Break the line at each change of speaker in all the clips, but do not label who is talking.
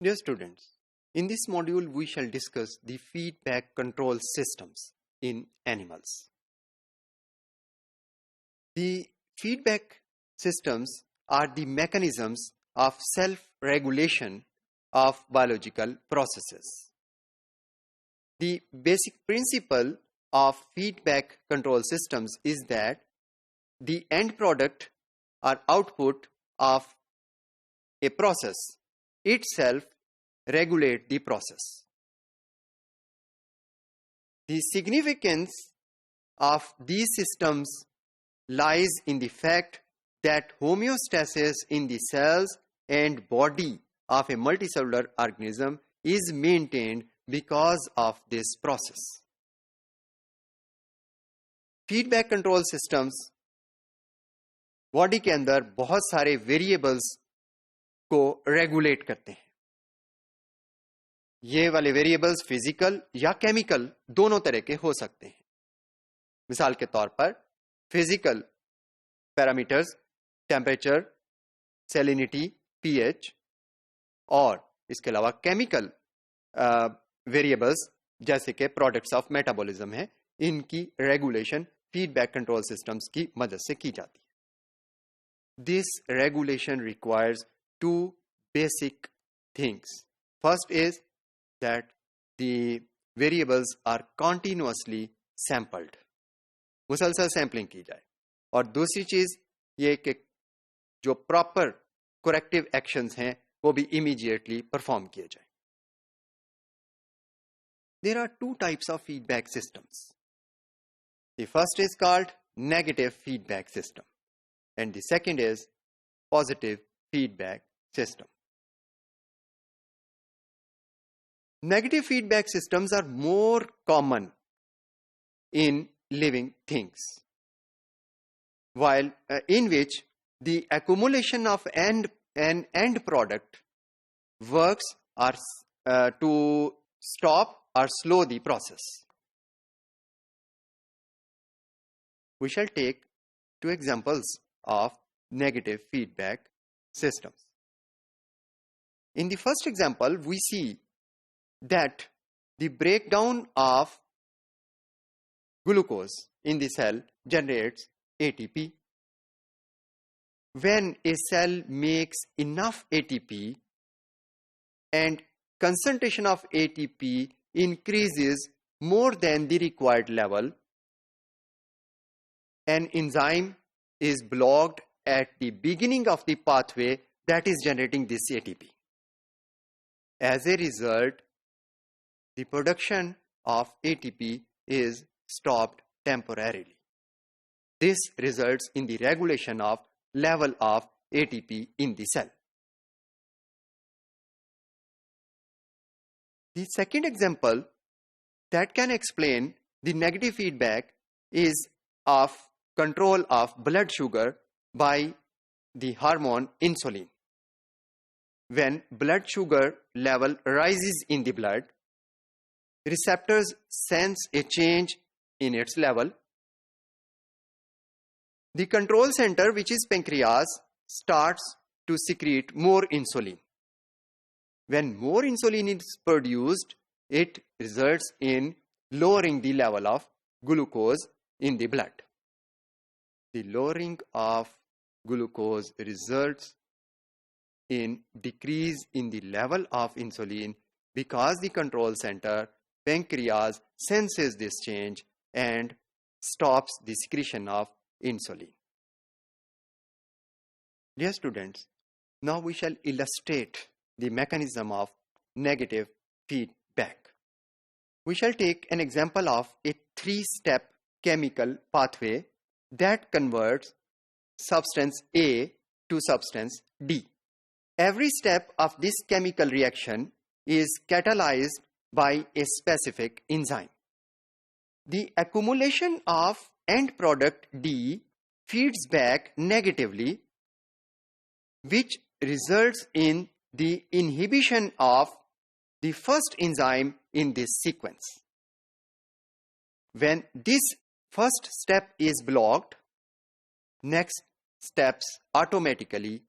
Dear students, in this module we shall discuss the feedback control systems in animals. The feedback systems are the mechanisms of self-regulation of biological processes. The basic principle of feedback control systems is that the end product or output of a process itself regulate the process. The significance of these systems lies in the fact that homeostasis in the cells and body of a multicellular organism is maintained because of this process. Feedback control systems body के अंदर बहुत सारे variables को regulate करते हैं. ये वाले variables physical या केमिकल दोनों तरह के हो सकते हैं. मिसाल के तौर पर physical parameters temperature, salinity, pH, और इसके अलावा केमिकल वेरिएबल्स जैसे कि प्रोडक्ट्स ऑफ मेटाबॉलिज्म है, इनकी रेगुलेशन फीडबैक कंट्रोल सिस्टम्स की मदद से की जाती है. This regulation requires two basic things. First is that the variables are continuously sampled, मुसलसल सैम्पलिंग की जाए. और दूसरी चीज ये कि जो प्रॉपर करेक्टिव एक्शंस हैं वो भी इमीडिएटली परफॉर्म किए जाए. There are two types of feedback systems. The first is called negative feedback system and the second is positive feedback system. Negative feedback systems are more common in living things, while in which the accumulation of an end product works to stop or slow the process. We shall take two examples of negative feedback systems. In the first example, we see that the breakdown of glucose in the cell generates ATP. When a cell makes enough ATP and concentration of ATP increases more than the required level, an enzyme is blocked at the beginning of the pathway that is generating this ATP. As a result, the production of ATP is stopped temporarily. This results in the regulation of level of ATP in the cell. The second example that can explain the negative feedback is of control of blood sugar by the hormone insulin. When blood sugar level rises in the blood, receptors sense a change in its level. The control center, which is pancreas, starts to secrete more insulin. When more insulin is produced, it results in lowering the level of glucose in the blood. The lowering of glucose results in decrease in the level of insulin because the control center, pancreas, senses this change and stops the secretion of insulin. Dear students, now we shall illustrate the mechanism of negative feedback. We shall take an example of a three-step chemical pathway that converts substance A to substance D. Every step of this chemical reaction is catalyzed by a specific enzyme. The accumulation of end product D feeds back negatively, which results in the inhibition of the first enzyme in this sequence. When this first step is blocked, next steps automatically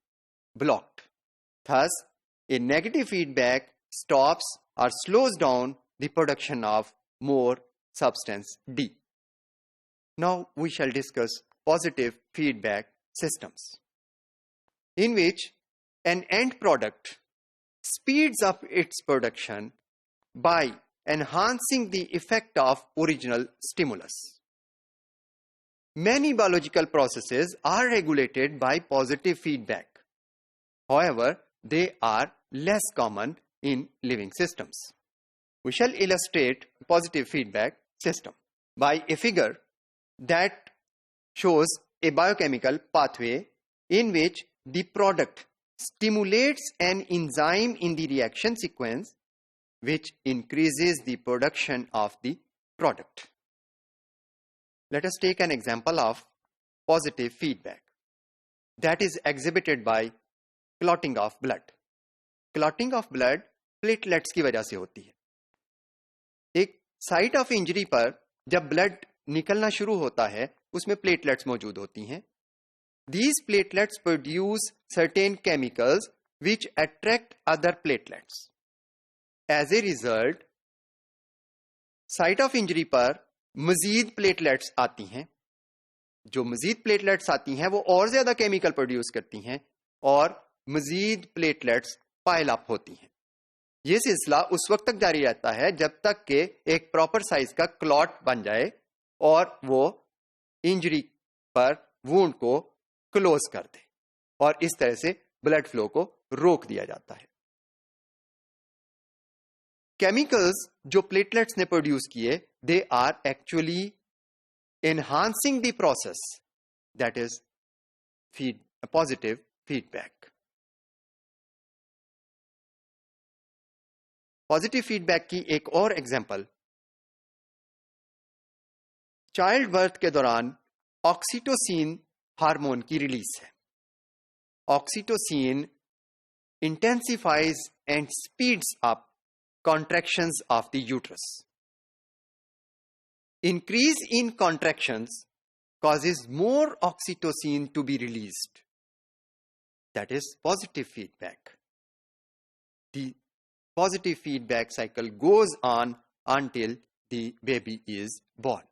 blocked. Thus, A negative feedback stops or slows down the production of more substance D. Now we shall discuss positive feedback systems, in which an end product speeds up its production by enhancing the effect of original stimulus. Many biological processes are regulated by positive feedback. However, they are less common in living systems. We shall illustrate positive feedback system by a figure that shows a biochemical pathway in which the product stimulates an enzyme in the reaction sequence, which increases the production of the product. Let us take an example of positive feedback that is exhibited by clotting of blood. Clotting of blood platelets की वजह से होती है. एक site of injury पर जब blood निकलना शुरू होता है उसमें प्लेटलेट्स मौजूद होती हैं. These platelets produce certain chemicals which attract other platelets. As a result, site of injury पर मजीद प्लेटलेट्स आती हैं. जो मजीद प्लेटलेट्स आती हैं वो और ज्यादा केमिकल प्रोड्यूस करती हैं और मजीद प्लेटलेट्स पाइल अप होती हैं. ये सिलसिला उस वक्त तक जारी रहता है जब तक कि एक प्रॉपर साइज का क्लॉट बन जाए और वो इंजरी पर वुंड को क्लोज कर दे, और इस तरह से ब्लड फ्लो को रोक दिया जाता है. केमिकल्स जो प्लेटलेट्स ने प्रोड्यूस किए, they are actually enhancing the process, that is positive feedback. Positive feedback की एक और एग्जांपल चाइल्ड बर्थ के दौरान ऑक्सीटोसिन हार्मोन की रिलीज है. Oxytocin intensifies and speeds up contractions of the uterus. Increase in contractions causes more oxytocin to be released. That is positive feedback. The positive feedback cycle goes on until the baby is born.